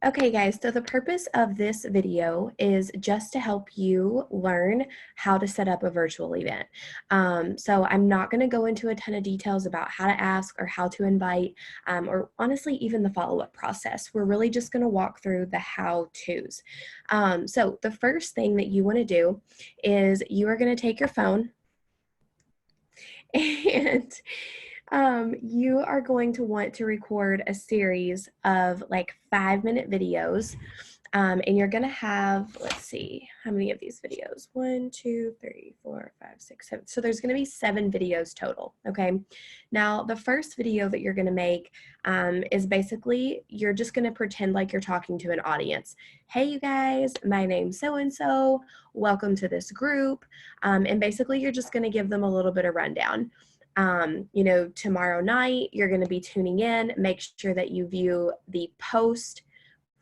Okay, guys, so the purpose of this video is just to help you learn how to set up a virtual event. So I'm not going to go into a ton of details about how to ask or how to invite, or honestly, even the follow-up process. We're really just going to walk through the how-tos. So the first thing that you want to do is you are going to take your phone and you are going to want to record a series of like 5-minute videos. And you're going to have, let's see, how many of these videos? 1, 2, 3, 4, 5, 6, 7. So there's going to be 7 videos total. Okay. Now, the first video that you're going to make is basically you're just going to pretend like you're talking to an audience. Hey, you guys, my name's so-and-so. Welcome to this group. And basically, you're just going to give them a little bit of rundown. Tomorrow night, you're going to be tuning in. Make sure that you view the post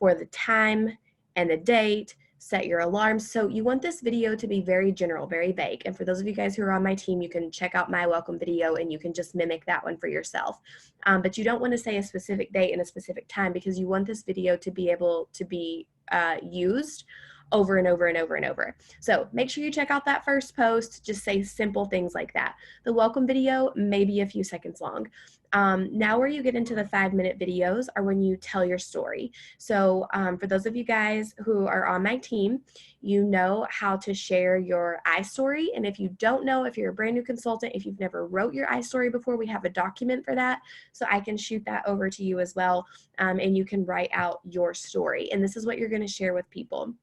for the time and the date, set your alarms. So you want this video to be very general, very vague. And for those of you guys who are on my team, you can check out my welcome video and you can just mimic that one for yourself. But you don't want to say a specific date and a specific time because you want this video to be able to be used over and over and over and over. So make sure you check out that first post. Just say simple things like that. The welcome video may be a few seconds long. Now where you get into the 5-minute videos are when you tell your story. So for those of you guys who are on my team, you know how to share your iStory. And if you don't know, if you're a brand new consultant, if you've never wrote your iStory before, we have a document for that. So I can shoot that over to you as well. And you can write out your story. And this is what you're going to share with people.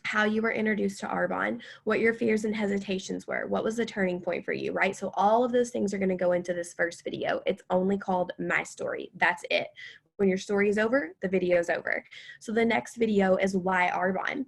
How you were introduced to Arbonne, what your fears and hesitations were, what was the turning point for you, right? So all of those things are going to go into this first video. It's only called My Story. That's it. When your story is over, the video is over. So the next video is Why Arbonne.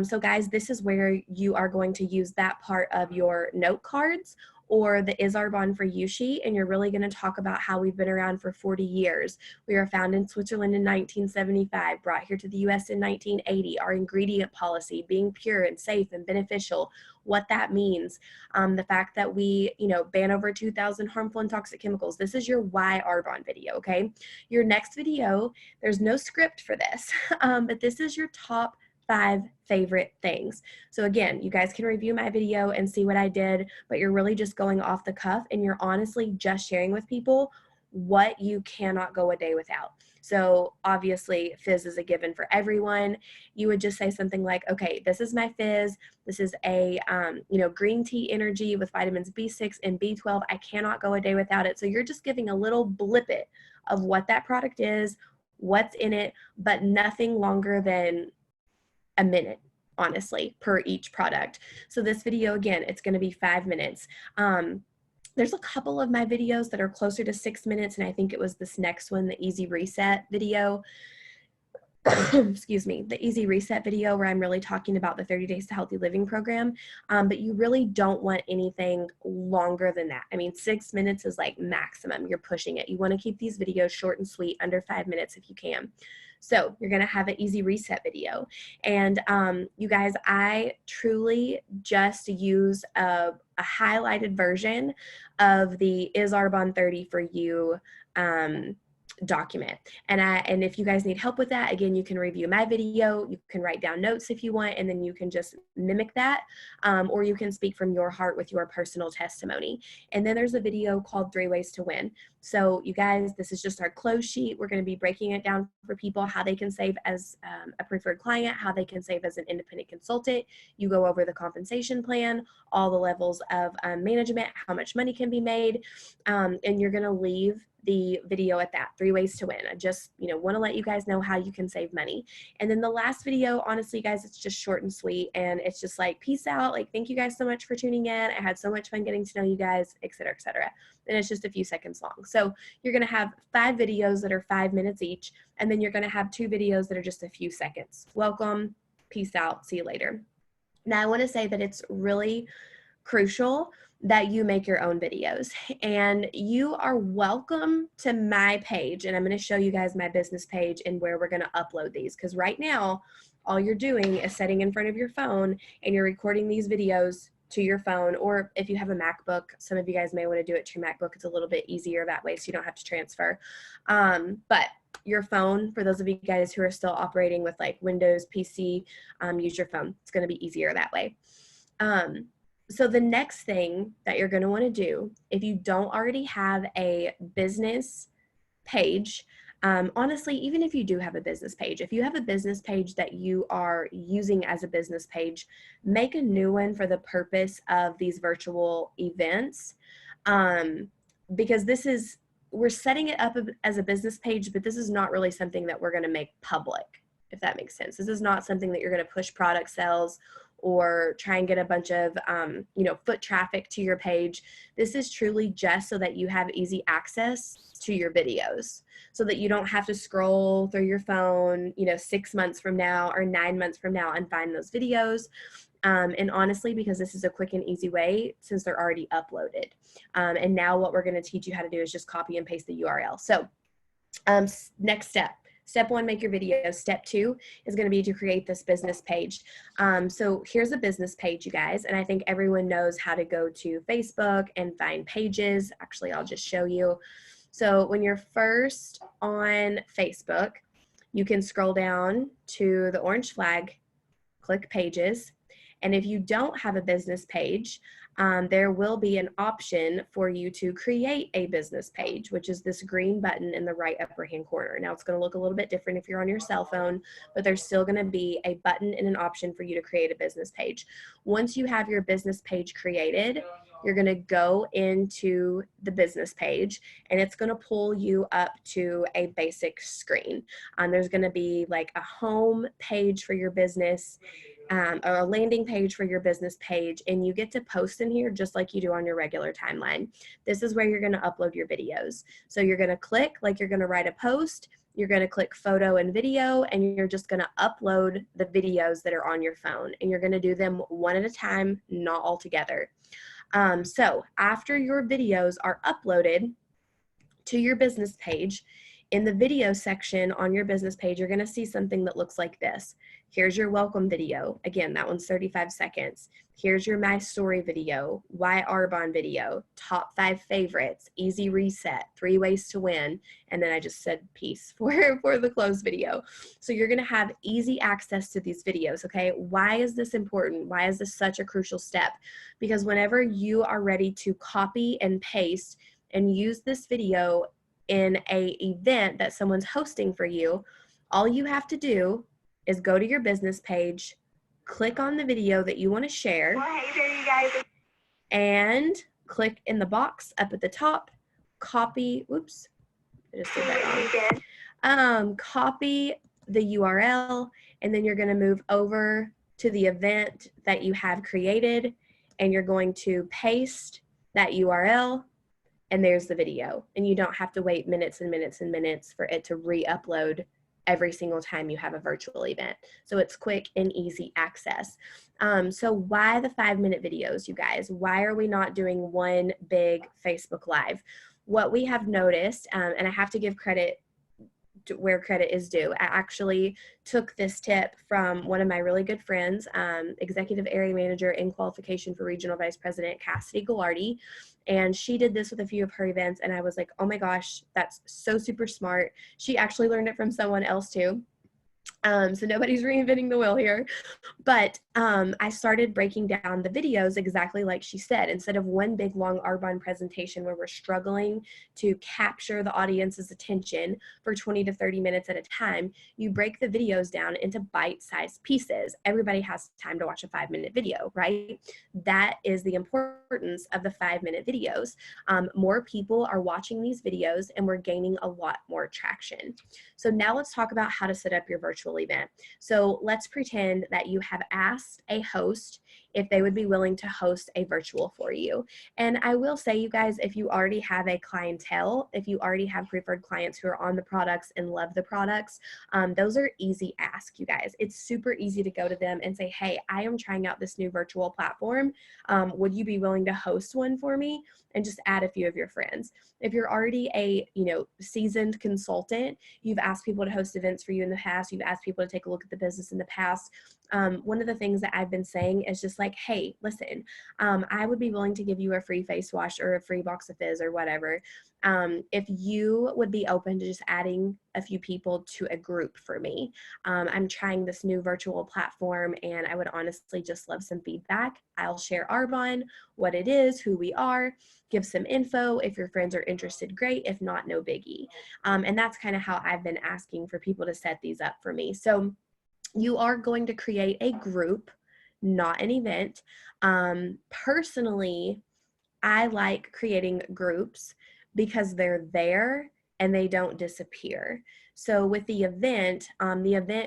So guys, this is where you are going to use that part of your note cards or the Is Arbonne for You sheet, and you're really going to talk about how we've been around for 40 years. We were founded in Switzerland in 1975, brought here to the US in 1980, our ingredient policy, being pure and safe and beneficial, what that means, the fact that we, ban over 2,000 harmful and toxic chemicals. This is your Why Arbonne video, okay? Your next video, there's no script for this, but this is your top 5 favorite things. So again, you guys can review my video and see what I did, but you're really just going off the cuff and you're honestly just sharing with people what you cannot go a day without. So obviously fizz is a given for everyone. You would just say something like, okay, this is my fizz. This is a, green tea energy with vitamins B6 and B12. I cannot go a day without it. So you're just giving a little blippet of what that product is, what's in it, but nothing longer than a minute, honestly, per each product. So this video, again, it's going to be 5 minutes. There's a couple of my videos that are closer to 6 minutes, and I think it was this next one, the Easy Reset video. Excuse me, the Easy Reset video where I'm really talking about the 30 Days to Healthy Living program. But you really don't want anything longer than that. I mean, 6 minutes is like maximum. You're pushing it. You want to keep these videos short and sweet, under 5 minutes if you can. So you're going to have an Easy Reset video. And you guys, I truly just use a highlighted version of the Is Arbonne 30 for You document. And if you guys need help with that, again, you can review my video, you can write down notes if you want, and then you can just mimic that, or you can speak from your heart with your personal testimony. And then there's a video called 3 Ways to Win. So you guys, this is just our close sheet. We're going to be breaking it down for people, how they can save as a preferred client, how they can save as an independent consultant. You go over the compensation plan, all the levels of management, how much money can be made, and you're going to leave the video at that, 3 ways to win. I just, want to let you guys know how you can save money. And then the last video, honestly, guys, it's just short and sweet. And it's just like, peace out. Like, thank you guys so much for tuning in. I had so much fun getting to know you guys, et cetera, et cetera. And it's just a few seconds long. So you're going to have 5 videos that are 5 minutes each. And then you're going to have 2 videos that are just a few seconds. Welcome. Peace out. See you later. Now, I want to say that it's really crucial that you make your own videos, and you are welcome to my page. And I'm going to show you guys my business page and where we're going to upload these, because right now all you're doing is sitting in front of your phone and you're recording these videos to your phone, or if you have a MacBook, some of you guys may want to do it to your MacBook. It's a little bit easier that way so you don't have to transfer. But your phone. For those of you guys who are still operating with like Windows PC, use your phone. It's going to be easier that way. So the next thing that you're going to want to do, if you don't already have a business page, honestly, even if you do have a business page, if you have a business page that you are using as a business page, make a new one for the purpose of these virtual events. Because we're setting it up as a business page, but this is not really something that we're going to make public, if that makes sense. This is not something that you're going to push product sales or try and get a bunch of foot traffic to your page. This is truly just so that you have easy access to your videos, so that you don't have to scroll through your phone 6 months from now or 9 months from now and find those videos. And honestly, because this is a quick and easy way, since they're already uploaded. And now what we're going to teach you how to do is just copy and paste the URL. So next step. Step 1, make your videos. Step 2 is going to be to create this business page. So here's a business page, you guys, and I think everyone knows how to go to Facebook and find pages. Actually, I'll just show you. So when you're first on Facebook, you can scroll down to the orange flag, click pages, and if you don't have a business page, there will be an option for you to create a business page, which is this green button in the right upper hand corner. Now it's going to look a little bit different if you're on your cell phone, but there's still going to be a button and an option for you to create a business page. Once you have your business page created, you're going to go into the business page and it's going to pull you up to a basic screen. There's going to be like a home page for your business, or a landing page for your business page, and you get to post in here just like you do on your regular timeline. This is where you're going to upload your videos. So you're going to click like you're going to write a post, you're going to click photo and video, and you're just going to upload the videos that are on your phone, and you're going to do them one at a time, not all together. So after your videos are uploaded to your business page, in the video section on your business page, you're going to see something that looks like this. Here's your welcome video. Again, that one's 35 seconds. Here's your My Story video, Why Arbonne video, top 5 favorites, easy reset, 3 ways to win, and then I just said peace for the close video. So you're going to have easy access to these videos, okay? Why is this important? Why is this such a crucial step? Because whenever you are ready to copy and paste and use this video in an event that someone's hosting for you, all you have to do is go to your business page, click on the video that you want to share, and click in the box up at the top, copy, oops, I just did that wrong. Copy the URL, and then you're going to move over to the event that you have created, and you're going to paste that URL, and there's the video. And you don't have to wait minutes and minutes and minutes for it to re-upload every single time you have a virtual event. So it's quick and easy access. So why the 5-minute videos, you guys? Why are we not doing one big Facebook Live? What we have noticed, and I have to give credit where credit is due. I actually took this tip from one of my really good friends, Executive Area Manager in Qualification for Regional Vice President, Cassidy Goulardi. And she did this with a few of her events, and I was like, oh my gosh, that's so super smart. She actually learned it from someone else too. So nobody's reinventing the wheel here, but I started breaking down the videos exactly like she said. Instead of one big long Arbonne presentation where we're struggling to capture the audience's attention for 20 to 30 minutes at a time, you break the videos down into bite-sized pieces. Everybody has time to watch a 5-minute video, right? That is the importance of the 5-minute videos. More people are watching these videos and we're gaining a lot more traction. So now let's talk about how to set up your virtual event. So let's pretend that you have asked a host if they would be willing to host a virtual for you. And I will say, you guys, if you already have a clientele, if you already have preferred clients who are on the products and love the products, those are easy ask, you guys. It's super easy to go to them and say, hey, I am trying out this new virtual platform. Would you be willing to host one for me? And just add a few of your friends. If you're already a seasoned consultant, you've asked people to host events for you in the past, you've asked people to take a look at the business in the past, one of the things that I've been saying is just like, hey, listen, I would be willing to give you a free face wash or a free box of fizz or whatever. If you would be open to just adding a few people to a group for me. I'm trying this new virtual platform and I would honestly just love some feedback. I'll share Arbonne, what it is, who we are, give some info. If your friends are interested, great. If not, no biggie. And that's kind of how I've been asking for people to set these up for me. So you are going to create a group, not an event. Personally, I like creating groups because they're there and they don't disappear. So with the event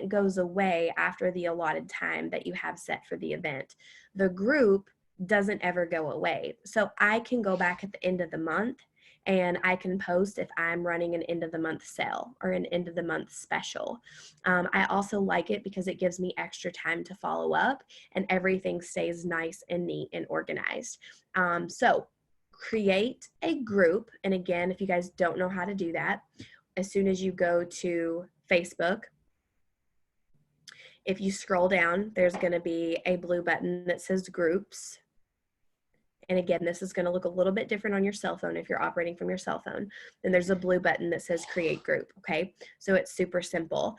goes away after the allotted time that you have set for the event. The group doesn't ever go away. So I can go back at the end of the month and I can post if I'm running an end of the month sale or an end of the month special. I also like it because it gives me extra time to follow up and everything stays nice and neat and organized. So create a group. And again, if you guys don't know how to do that, as soon as you go to Facebook, if you scroll down, there's going to be a blue button that says groups. And again, this is going to look a little bit different on your cell phone if you're operating from your cell phone. Then there's a blue button that says create group. Okay. So it's super simple.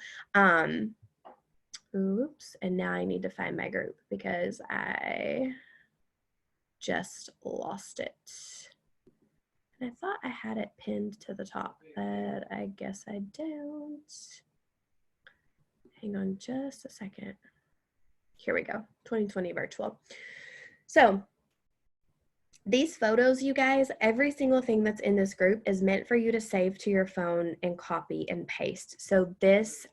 Oops. And now I need to find my group because I just lost it. And I thought I had it pinned to the top, but I guess I don't. Hang on just a second. Here we go, 2020 virtual. So these photos, you guys, every single thing that's in this group is meant for you to save to your phone and copy and paste. So this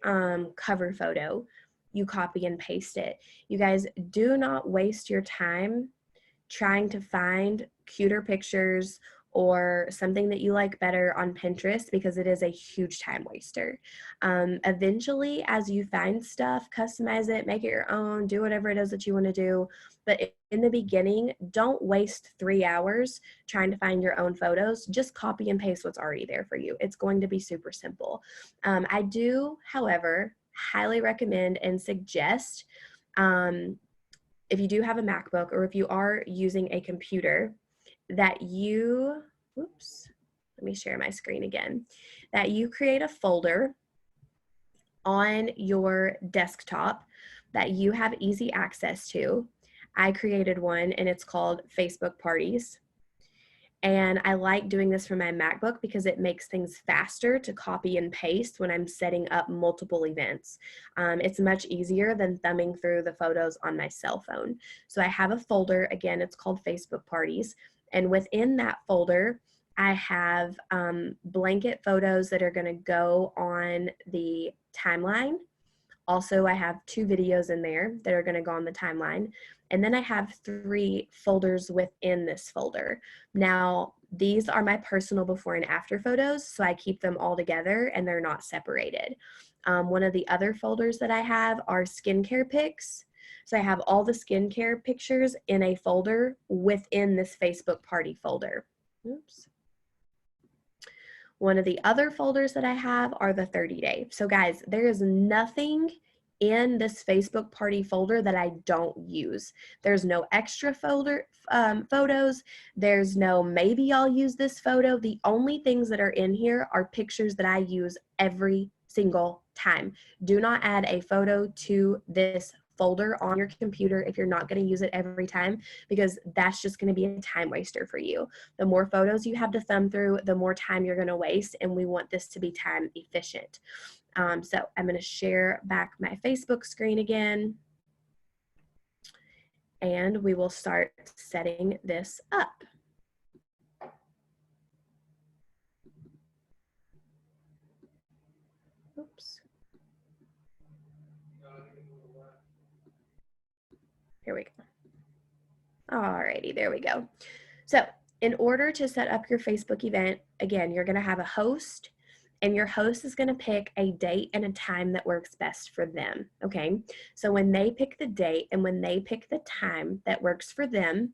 cover photo, you copy and paste it. You guys do not waste your time trying to find cuter pictures or something that you like better on Pinterest because it is a huge time waster. Eventually, as you find stuff, customize it, make it your own, do whatever it is that you want to do. But in the beginning, don't waste 3 hours trying to find your own photos. Just copy and paste what's already there for you. It's going to be super simple. I do, however, highly recommend and suggest if you do have a MacBook or if you are using a computer, that you, oops, let me share my screen again, that you create a folder on your desktop that you have easy access to. I created one and it's called Facebook Parties. And I like doing this for my MacBook because it makes things faster to copy and paste when I'm setting up multiple events. It's much easier than thumbing through the photos on my cell phone. So I have a folder, again, it's called Facebook Parties. And within that folder, I have blanket photos that are gonna go on the timeline. Also, I have 2 videos in there that are gonna go on the timeline. And then I have 3 folders within this folder. Now, these are my personal before and after photos, so I keep them all together and they're not separated. One of the other folders that I have are skincare pics. So I have all the skincare pictures in a folder within this Facebook party folder. Oops. One of the other folders that I have are the 30-day. So guys, there is nothing in this Facebook party folder that I don't use. There's no extra folder photos. There's no maybe I'll use this photo. The only things that are in here are pictures that I use every single time. Do not add a photo to this folder on your computer if you're not going to use it every time, because that's just going to be a time waster for you. The more photos you have to thumb through, the more time you're going to waste, and we want this to be time efficient. So I'm going to share back my Facebook screen again, and we will start setting this up. Oops. Here we go. Alrighty, there we go. So in order to set up your Facebook event, again, you're going to have a host, and your host is going to pick a date and a time that works best for them, okay? So when they pick the date and when they pick the time that works for them,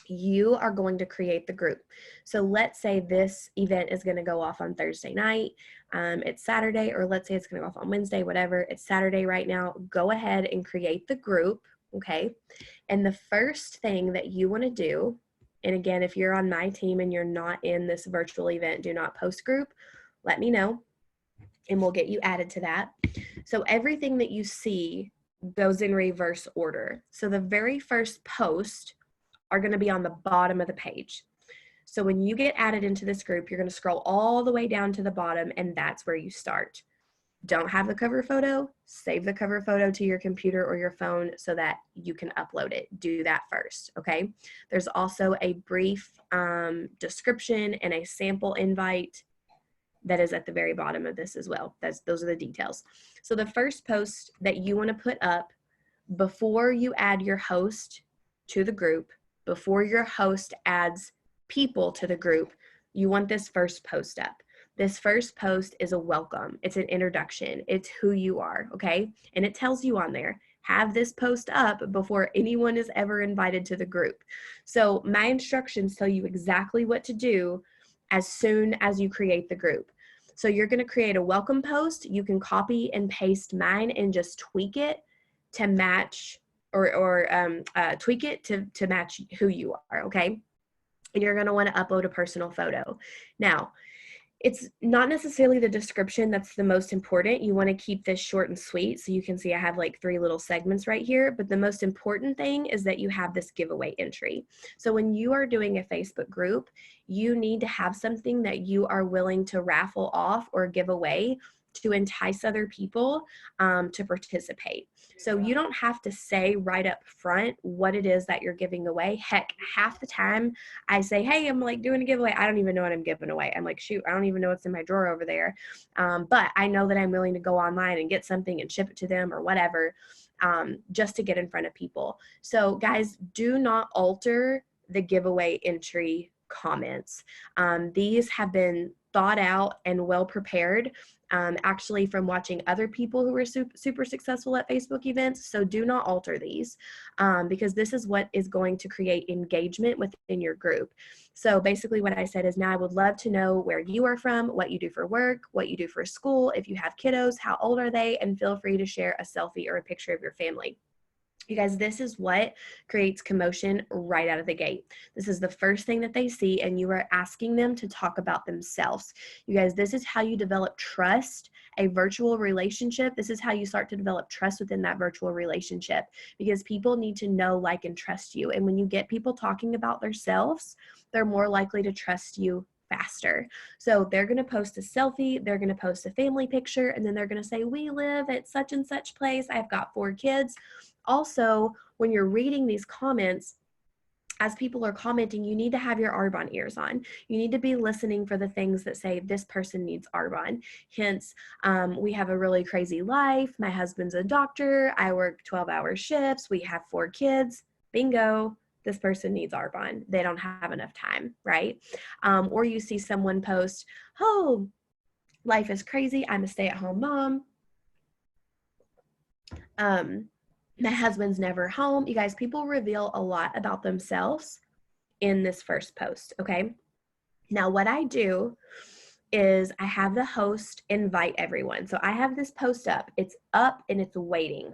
you are going to create the group. So let's say this event is going to go off on Thursday night. It's Saturday, or let's say it's going to go off on Wednesday, whatever. It's Saturday right now. Go ahead and create the group. okay? And the first thing that you want to do, and again, if you're on my team and you're not in this virtual event do not post group, let me know and we'll get you added to that. So everything that you see goes in reverse order. So the very first post are going to be on the bottom of the page. So when you get added into this group, you're going to scroll all the way down to the bottom, and that's where you start. Don't have the cover photo, save the cover photo to your computer or your phone so that you can upload it. Do that first, okay? There's also a brief description and a sample invite that is at the very bottom of this as well. Those are the details. So the first post that you want to put up before you add your host to the group, before your host adds people to the group, you want this first post up. This first post is a welcome. It's an introduction. It's who you are, okay? And it tells you on there, have this post up before anyone is ever invited to the group. So my instructions tell you exactly what to do as soon as you create the group. So you're going to create a welcome post. You can copy and paste mine and just tweak it to match or tweak it to match who you are, okay? And you're going to want to upload a personal photo. Now, it's not necessarily the description that's the most important. You want to keep this short and sweet. So you can see I have like 3 little segments right here, but the most important thing is that you have this giveaway entry. So when you are doing a Facebook group, you need to have something that you are willing to raffle off or give away to entice other people to participate. So you don't have to say right up front what it is that you're giving away. Heck, half the time I say, hey, I'm like doing a giveaway. I don't even know what I'm giving away. I'm like, shoot, I don't even know what's in my drawer over there. But I know that I'm willing to go online and get something and ship it to them or whatever, just to get in front of people. So guys, do not alter the giveaway entry comments. These have been thought out and well prepared, actually from watching other people who are super successful at Facebook events. So do not alter these because this is what is going to create engagement within your group. So basically what I said is, now I would love to know where you are from, what you do for work, what you do for school, if you have kiddos, how old are they, and feel free to share a selfie or a picture of your family. You guys, this is what creates commotion right out of the gate. This is the first thing that they see, and you are asking them to talk about themselves. You guys, this is how you develop trust, a virtual relationship. This is how you start to develop trust within that virtual relationship, because people need to know, like, and trust you. And when you get people talking about themselves, they're more likely to trust you faster. So they're going to post a selfie, they're going to post a family picture, and then they're going to say, we live at such and such place. I've got 4 kids. Also, when you're reading these comments, as people are commenting, you need to have your Arbonne ears on. You need to be listening for the things that say, this person needs Arbonne. Hence, we have a really crazy life. My husband's a doctor. I work 12-hour shifts. We have 4 kids. Bingo. This person needs Arbonne. They don't have enough time, right? Or you see someone post, oh, life is crazy. I'm a stay-at-home mom. My husband's never home. You guys, people reveal a lot about themselves in this first post, okay? Now, what I do is I have the host invite everyone. So I have this post up. It's up and it's waiting.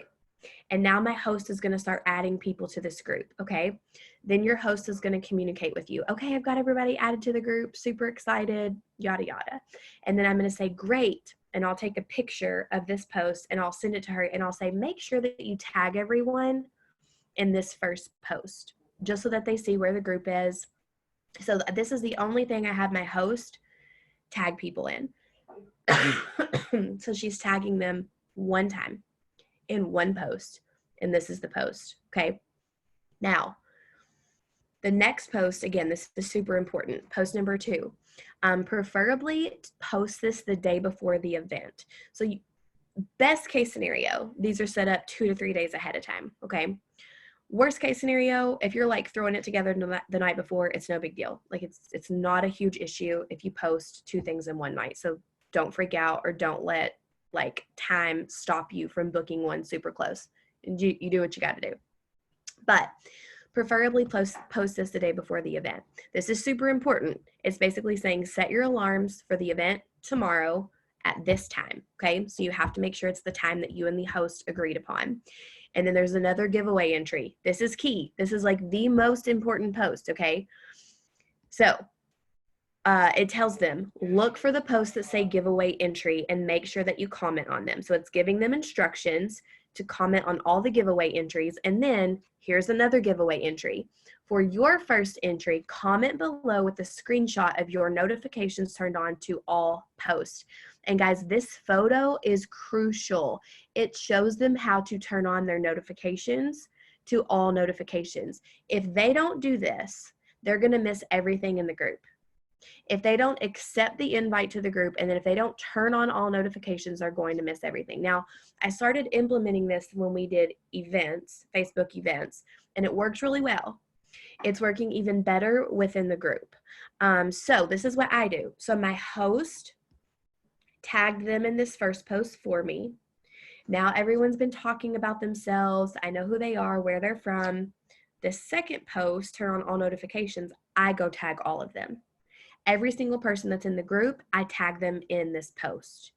And now my host is going to start adding people to this group, okay? Then your host is going to communicate with you. Okay, I've got everybody added to the group, super excited, yada, yada. And then I'm going to say, great. And I'll take a picture of this post and I'll send it to her and I'll say, make sure that you tag everyone in this first post, just so that they see where the group is. So this is the only thing I have my host tag people in. So she's tagging them one time in one post, and this is the post, okay? Now, the next post, again, this is super important, post number 2. Preferably post this the day before the event. So best case scenario, these are set up 2 to 3 days ahead of time, okay? Worst case scenario, if you're like throwing it together the night before, it's no big deal. Like it's not a huge issue if you post 2 things in one night. So don't freak out or don't let like time stop you from booking one super close. And you do what you got to do. But preferably post this the day before the event. This is super important. It's basically saying set your alarms for the event tomorrow at this time, okay? So you have to make sure it's the time that you and the host agreed upon. And then there's another giveaway entry. This is key. This is like the most important post, okay? So it tells them, look for the posts that say giveaway entry and make sure that you comment on them. So it's giving them instructions to comment on all the giveaway entries. And then here's another giveaway entry. For your first entry, comment below with a screenshot of your notifications turned on to all posts. And guys, this photo is crucial. It shows them how to turn on their notifications to all notifications. If they don't do this, they're going to miss everything in the group. If they don't accept the invite to the group, and then if they don't turn on all notifications, they're going to miss everything. Now, I started implementing this when we did events, Facebook events, and it works really well. It's working even better within the group. So this is what I do. So my host tagged them in this first post for me. Now everyone's been talking about themselves. I know who they are, where they're from. The second post, turn on all notifications, I go tag all of them. Every single person that's in the group, I tag them in this post.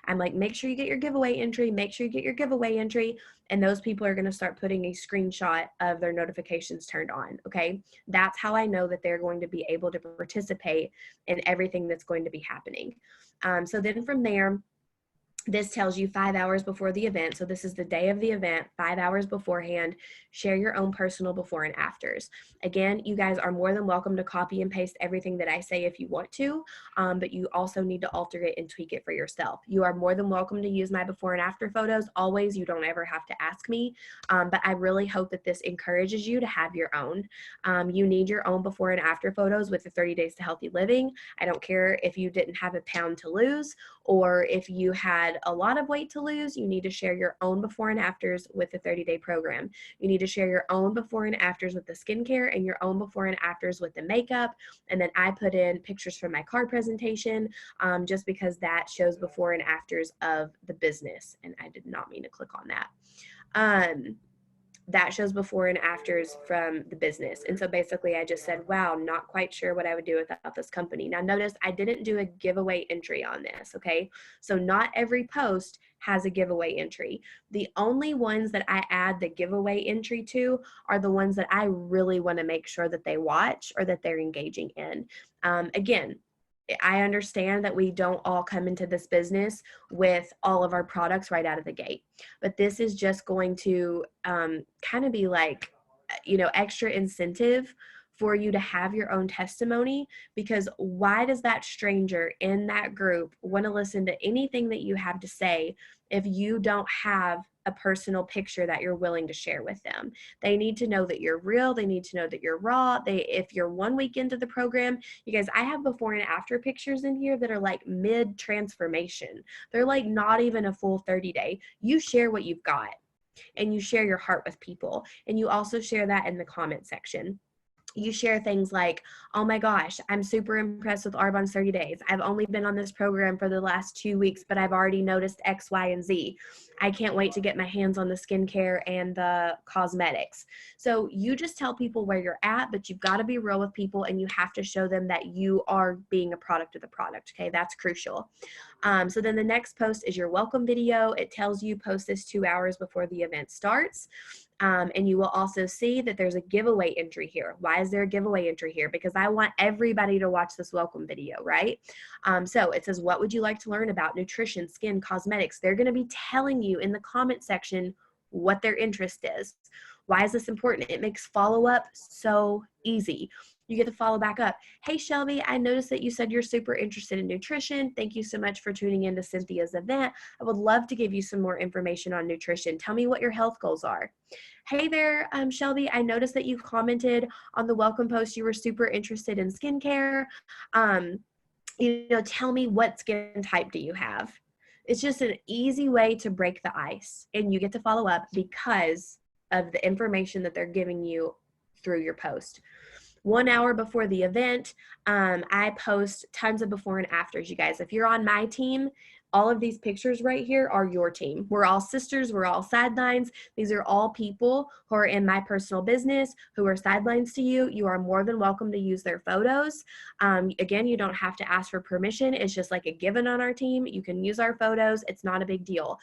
I'm like, make sure you get your giveaway entry, make sure you get your giveaway entry, and those people are gonna start putting a screenshot of their notifications turned on, okay? That's how I know that they're going to be able to participate in everything that's going to be happening. So then from there, this tells you 5 hours before the event. So this is the day of the event, 5 hours beforehand. Share your own personal before and afters. Again, you guys are more than welcome to copy and paste everything that I say if you want to, but you also need to alter it and tweak it for yourself. You are more than welcome to use my before and after photos. Always, you don't ever have to ask me, but I really hope that this encourages you to have your own. You need your own before and after photos with the 30 Days to Healthy Living. I don't care if you didn't have a pound to lose or if you had a lot of weight to lose. You need to share your own before and afters with the 30-day program. You need to share your own before and afters with the skincare and your own before and afters with the makeup. And then I put in pictures from my card presentation just because that shows before and afters of the business. And I did not mean to click on that. That shows before and afters from the business. And so basically I just said, wow, not quite sure what I would do without this company. Now notice I didn't do a giveaway entry on this, okay? So not every post has a giveaway entry. The only ones that I add the giveaway entry to are the ones that I really want to make sure that they watch or that they're engaging in. Again, I understand that we don't all come into this business with all of our products right out of the gate, but this is just going to kind of be like, extra incentive for you to have your own testimony, because why does that stranger in that group want to listen to anything that you have to say if you don't have a personal picture that you're willing to share with them? They need to know that you're real. They need to know that you're raw. If you're 1 week into the program, you guys, I have before and after pictures in here that are like mid transformation. They're like not even a full 30-day. You share what you've got and you share your heart with people. And you also share that in the comment section. You share things like, oh my gosh, I'm super impressed with Arbonne's 30 days. I've only been on this program for the last 2 weeks, but I've already noticed X, Y, and Z. I can't wait to get my hands on the skincare and the cosmetics. So you just tell people where you're at, but you've got to be real with people and you have to show them that you are being a product of the product. Okay, that's crucial. So then the next post is your welcome video. It tells you post this 2 hours before the event starts. And you will also see that there's a giveaway entry here. Why is there a giveaway entry here? Because I want everybody to watch this welcome video, right? So it says, what would you like to learn about? Nutrition, skin, cosmetics. They're going to be telling you in the comment section what their interest is. Why is this important? It makes follow-up so easy. You get to follow back up. Hey, Shelby, I noticed that you said you're super interested in nutrition. Thank you so much for tuning into Cynthia's event. I would love to give you some more information on nutrition. Tell me what your health goals are. Hey there, Shelby, I noticed that you commented on the welcome post. You were super interested in skincare. Tell me, what skin type do you have? It's just an easy way to break the ice, and you get to follow up because of the information that they're giving you through your post. 1 hour before the event, I post tons of before and afters, you guys. If you're on my team, all of these pictures right here are your team. We're all sisters. We're all sidelines. These are all people who are in my personal business, who are sidelines to you. You are more than welcome to use their photos. Again, you don't have to ask for permission. It's just like a given on our team. You can use our photos. It's not a big deal.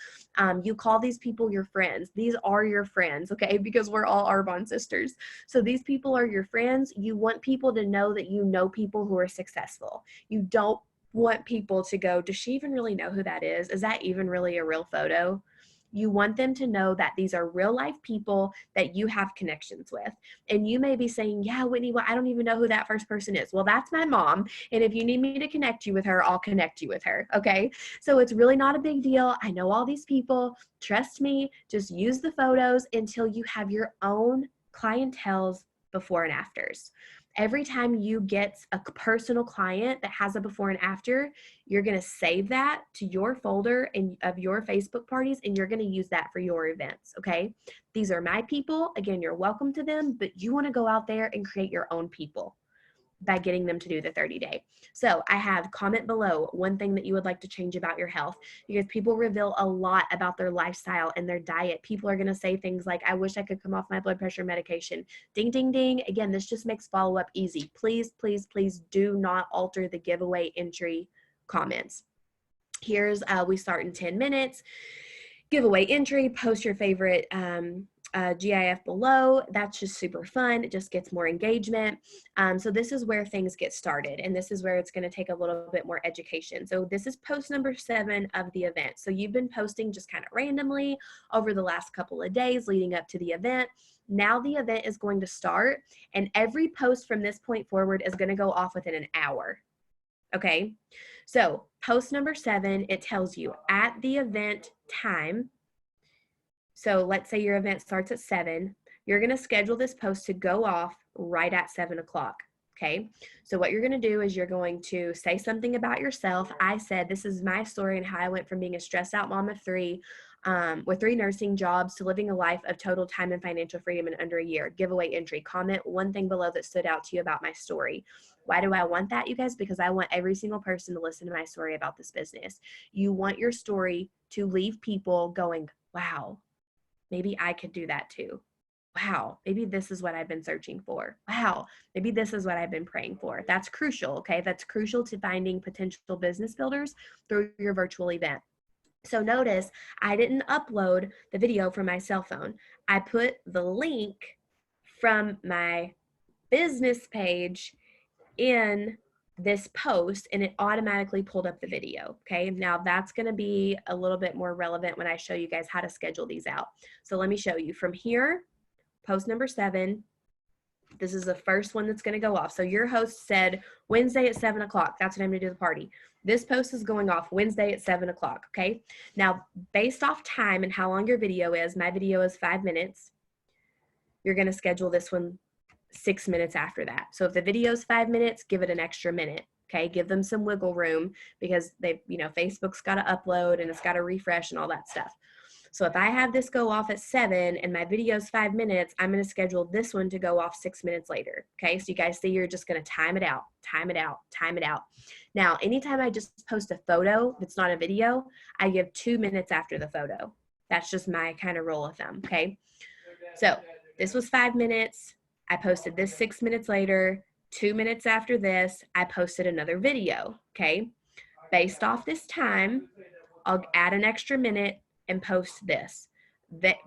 You call these people your friends. These are your friends, okay? Because we're all Arbonne sisters. So these people are your friends. You want people to know that you know people who are successful. You don't want people to go, does she even really know who that is? Is that even really a real photo? You want them to know that these are real life people that you have connections with. And you may be saying, yeah, Whitney, well, I don't even know who that first person is. Well, that's my mom. And if you need me to connect you with her, I'll connect you with her. Okay. So it's really not a big deal. I know all these people. Trust me. Just use the photos until you have your own clientele's before and afters. Every time you get a personal client that has a before and after, you're going to save that to your folder of your Facebook parties, and you're going to use that for your events, okay? These are my people. Again, you're welcome to them, but you want to go out there and create your own people by getting them to do the 30-day. So I have comment below one thing that you would like to change about your health, because people reveal a lot about their lifestyle and their diet. People are going to say things like, I wish I could come off my blood pressure medication. Ding, ding, ding. Again, this just makes follow-up easy. Please, please, please do not alter the giveaway entry comments. Here's, we start in 10 minutes. Giveaway entry, post your favorite GIF below. That's just super fun. It just gets more engagement. So this is where things get started, and this is where it's going to take a little bit more education. So this is post number 7 of the event. So you've been posting just kind of randomly over the last couple of days leading up to the event. Now the event is going to start, and every post from this point forward is going to go off within an hour. Okay, so post number 7, it tells you at the event time. So let's say your event starts at 7. You're going to schedule this post to go off right at 7 o'clock. Okay, so what you're going to do is you're going to say something about yourself. I said, this is my story and how I went from being a stressed out mom of 3 with 3 nursing jobs to living a life of total time and financial freedom in under a year. Giveaway entry. Comment one thing below that stood out to you about my story. Why do I want that, you guys? Because I want every single person to listen to my story about this business. You want your story to leave people going, wow, maybe I could do that too. Wow, maybe this is what I've been searching for. Wow, maybe this is what I've been praying for. That's crucial, okay? That's crucial to finding potential business builders through your virtual event. So notice I didn't upload the video from my cell phone. I put the link from my business page in this post, and it automatically pulled up the video. Okay, now that's going to be a little bit more relevant when I show you guys how to schedule these out. So let me show you from here. Post number 7, this is the first one that's going to go off. So your host said Wednesday at 7 o'clock. That's what I'm going to do the party. This post is going off Wednesday at 7 o'clock. Okay. Now, based off time and how long your video is, my video is 5 minutes. You're going to schedule this one 6 minutes after that. So if the video is 5 minutes, give it an extra minute. Okay. Give them some wiggle room, because they, Facebook's got to upload and it's got to refresh and all that stuff. So if I have this go off at 7 and my video is 5 minutes, I'm going to schedule this one to go off 6 minutes later. Okay, so you guys see, you're just going to time it out, time it out, time it out. Now, anytime I just post a photo that's not a video, I give 2 minutes after the photo. That's just my kind of rule of thumb. Okay, so this was 5 minutes. I posted this 6 minutes later. 2 minutes after this, I posted another video. Okay, based off this time, I'll add an extra minute and post this.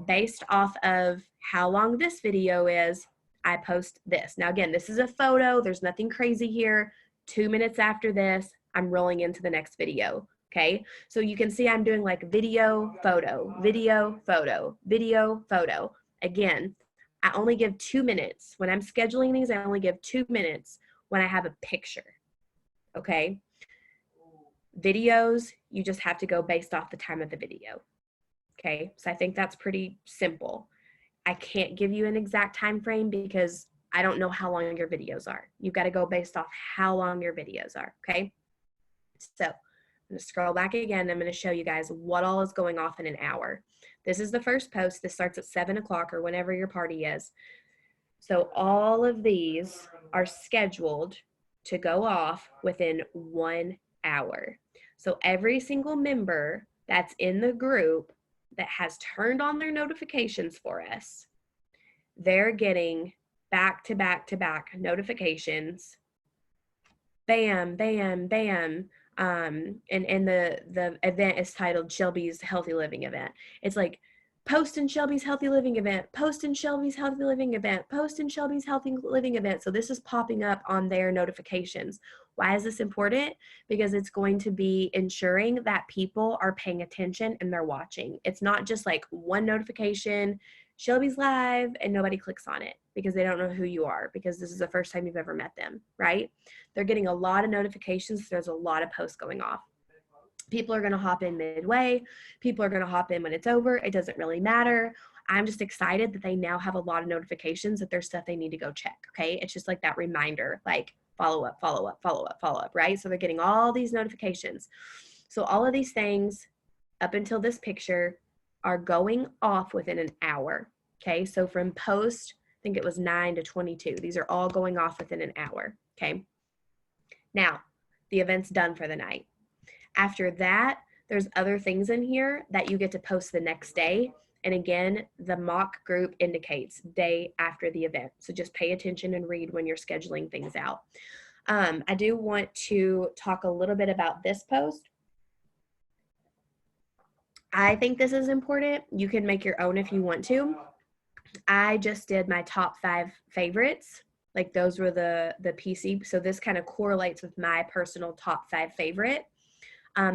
Based off of how long this video is, I post this. Now again, this is a photo. There's nothing crazy here. 2 minutes after this, I'm rolling into the next video. Okay, so you can see I'm doing like video, photo, video, photo, video, photo. Again, I only give 2 minutes. When I'm scheduling these, I only give 2 minutes when I have a picture. Okay, videos, you just have to go based off the time of the video. Okay, so I think that's pretty simple. I can't give you an exact time frame because I don't know how long your videos are. You've got to go based off how long your videos are, okay? So I'm going to scroll back again. I'm going to show you guys what all is going off in an hour. This is the first post. This starts at 7 o'clock or whenever your party is. So all of these are scheduled to go off within 1 hour. So every single member that's in the group that has turned on their notifications for us, they're getting back to back to back notifications. Bam, bam, bam. And the event is titled Shelby's Healthy Living Event. It's like, post in Shelby's Healthy Living Event, post in Shelby's Healthy Living Event, post in Shelby's Healthy Living Event. So this is popping up on their notifications. Why is this important? Because it's going to be ensuring that people are paying attention and they're watching. It's not just like one notification, Shelby's live, and nobody clicks on it because they don't know who you are, because this is the first time you've ever met them, right? They're getting a lot of notifications. There's a lot of posts going off. People are going to hop in midway. People are going to hop in when it's over. It doesn't really matter. I'm just excited that they now have a lot of notifications that there's stuff they need to go check. Okay. It's just like that reminder, like follow up, follow up, follow up, follow up, right? So they're getting all these notifications. So all of these things up until this picture are going off within an hour. Okay. So from post, I think it was 9 to 22. These are all going off within an hour. Okay. Now the event's done for the night. After that, there's other things in here that you get to post the next day. And again, the mock group indicates day after the event. So just pay attention and read when you're scheduling things out. I do want to talk a little bit about this post. I think this is important. You can make your own if you want to. I just did my top 5 favorites. Like those were the PC. So this kind of correlates with my personal top 5 favorite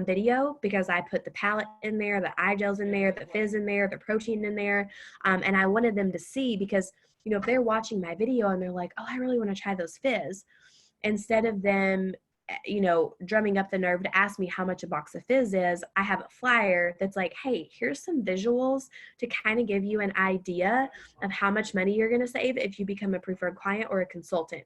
video, because I put the palette in there, the eye gels in there, the fizz in there, the protein in there. And I wanted them to see, because, you know, if they're watching my video and they're like, oh, I really want to try those fizz, instead of them, you know, drumming up the nerve to ask me how much a box of fizz is, I have a flyer that's like, hey, here's some visuals to kind of give you an idea of how much money you're going to save if you become a preferred client or a consultant.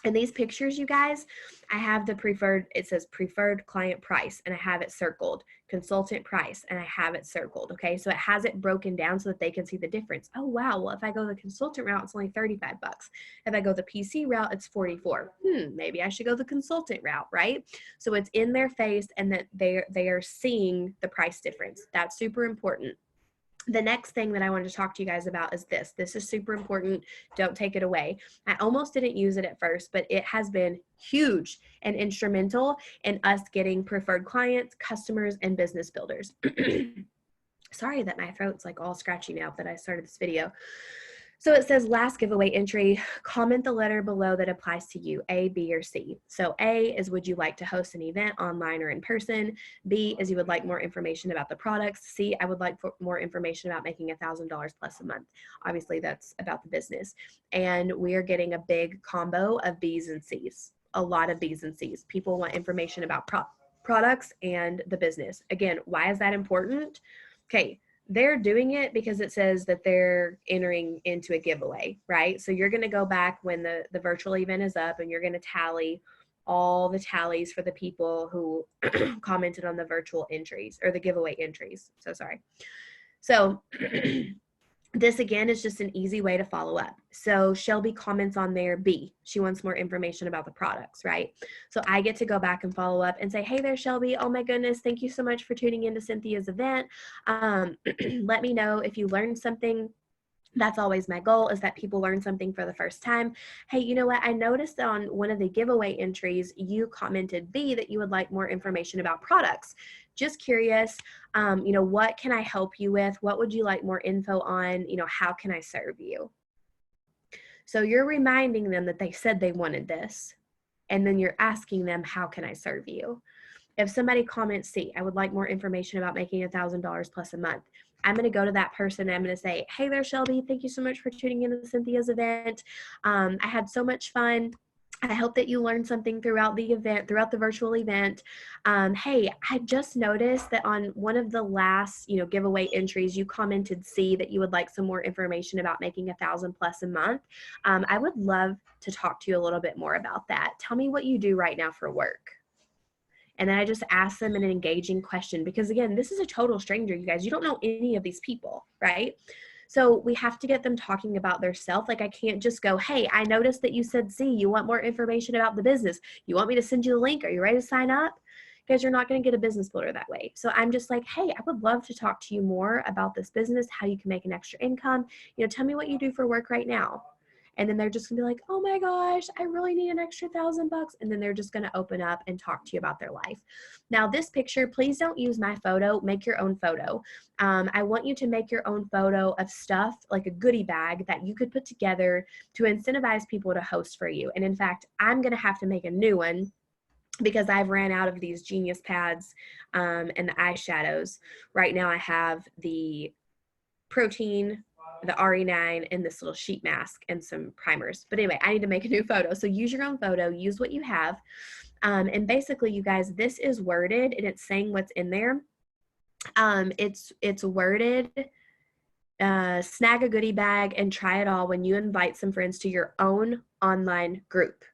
And these pictures, you guys, I have the preferred, it says preferred client price, and I have it circled, consultant price, and I have it circled, okay? So it has it broken down so that they can see the difference. Oh, wow, well, if I go the consultant route, it's only 35 bucks. If I go the PC route, it's 44. Maybe I should go the consultant route, right? So it's in their face, and that they are seeing the price difference. That's super important. The next thing that I wanted to talk to you guys about is this. This is super important. Don't take it away. I almost didn't use it at first, but it has been huge and instrumental in us getting preferred clients, customers, and business builders. Sorry that my throat's like all scratchy now that I started this video. So it says last giveaway entry, comment the letter below that applies to you, A, B, or C. So A is, would you like to host an event online or in person? B is, you would like more information about the products. C, I would like more information about making $1,000 plus a month. Obviously that's about the business. And we are getting a big combo of B's and C's, a lot of B's and C's. People want information about products and the business. Again, why is that important? Okay. They're doing it because it says that they're entering into a giveaway, right? So you're going to go back when the virtual event is up, and you're going to tally all the tallies for the people who commented on the virtual entries, or the giveaway entries. So sorry. So this again is just an easy way to follow up. So Shelby comments on there B. She wants more information about the products, right? So I get to go back and follow up and say, hey there, Shelby. Oh my goodness. Thank you so much for tuning into Cynthia's event. Let me know if you learned something. That's always my goal, is that people learn something for the first time. Hey, you know what? I noticed on one of the giveaway entries, you commented B, that you would like more information about products. Just curious, you know, what can I help you with? What would you like more info on? You know, how can I serve you? So you're reminding them that they said they wanted this, and then you're asking them, how can I serve you? If somebody comments C, I would like more information about making $1,000 plus a month, I'm going to go to that person and I'm going to say, hey there, Shelby, thank you so much for tuning into Cynthia's event. I had so much fun. I hope that you learned something throughout the event, throughout the virtual event. Hey, I just noticed that on one of the last, you know, giveaway entries, you commented C, that you would like some more information about making $1,000 plus a month. I would love to talk to you a little bit more about that. Tell me what you do right now for work. And then I just ask them an engaging question, because again, this is a total stranger, you guys. You don't know any of these people, right? So we have to get them talking about their self. Like, I can't just go, hey, I noticed that you said C, you want more information about the business. You want me to send you the link? Are you ready to sign up? because you're not going to get a business builder that way. So I'm just like, hey, I would love to talk to you more about this business, how you can make an extra income. Tell me what you do for work right now. And then they're just gonna be like, oh my gosh, I really need an extra $1,000. And then they're just gonna open up and talk to you about their life. Now this picture, please don't use my photo, make your own photo. I want you to make your own photo of stuff like a goodie bag that you could put together to incentivize people to host for you. And in fact, I'm gonna have to make a new one because I've ran out of these Genius pads and the eyeshadows. Right now I have the protein, the RE9, and this little sheet mask and some primers. But anyway, I need to make a new photo. So use your own photo, use what you have. And basically, you guys, this is worded and it's saying what's in there. It's worded, snag a goodie bag and try it all when you invite some friends to your own online group.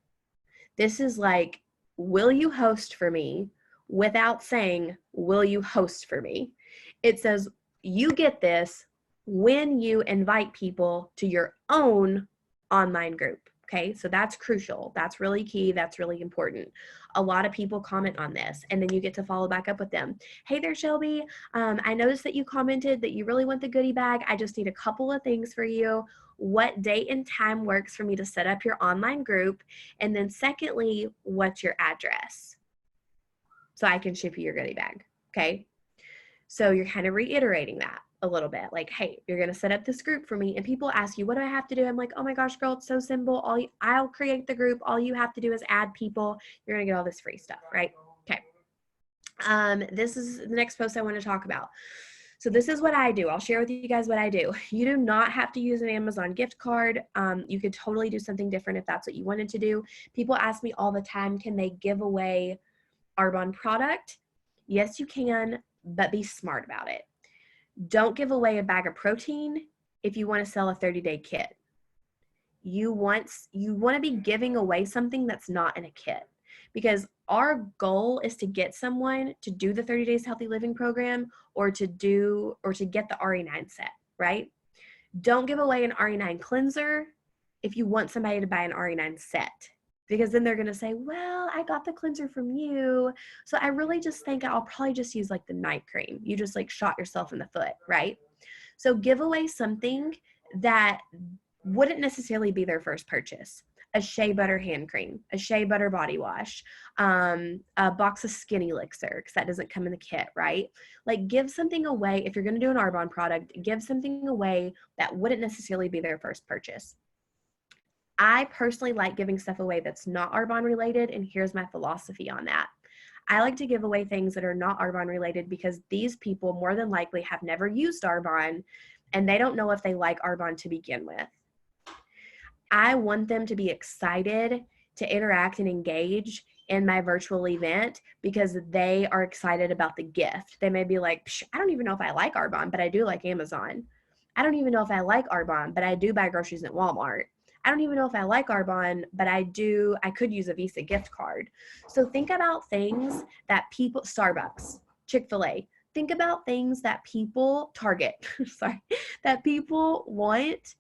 This is like, will you host for me, without saying, will you host for me? It says, you get this when you invite people to your own online group. Okay, so that's crucial. That's really key. That's really important. A lot of people comment on this, and then you get to follow back up with them. Hey there, Shelby. I noticed that you commented that you really want the goodie bag. I just need a couple of things for you. What date and time works for me to set up your online group? And then secondly, what's your address? So I can ship you your goodie bag. Okay, so you're kind of reiterating that a little bit, like, hey, you're going to set up this group for me. And people ask you, what do I have to do? I'm like, oh my gosh, girl, it's so simple. I'll create the group. All you have to do is add people. You're going to get all this free stuff, right? Okay. This is the next post I want to talk about. So this is what I do. I'll share with you guys what I do. You do not have to use an Amazon gift card. You could totally do something different if that's what you wanted to do. People ask me all the time, can they give away Arbonne product? Yes, you can, but be smart about it. Don't give away a bag of protein if you want to sell a 30-day kit. You want to be giving away something that's not in a kit, because our goal is to get someone to do the 30 days healthy living program or to get the RE9 set, right? Don't give away an RE9 cleanser if you want somebody to buy an RE9 set, because then they're going to say, well, I got the cleanser from you, so I really just think I'll probably just use like the night cream. You just like shot yourself in the foot, right? So give away something that wouldn't necessarily be their first purchase. A shea butter hand cream, a shea butter body wash, a box of Skinny Elixir, because that doesn't come in the kit, right? Like, give something away. If you're going to do an Arbonne product, give something away that wouldn't necessarily be their first purchase. I personally like giving stuff away that's not Arbonne related, and here's my philosophy on that. I like to give away things that are not Arbonne related because these people more than likely have never used Arbonne and they don't know if they like Arbonne to begin with. I want them to be excited to interact and engage in my virtual event because they are excited about the gift. They may be like, I don't even know if I like Arbonne, but I do like Amazon. I don't even know if I like Arbonne, but I do buy groceries at Walmart. I don't even know if I like Arbonne, but I could use a Visa gift card. So think about things that people, Starbucks, Chick-fil-A, think about things that people, Target, that people want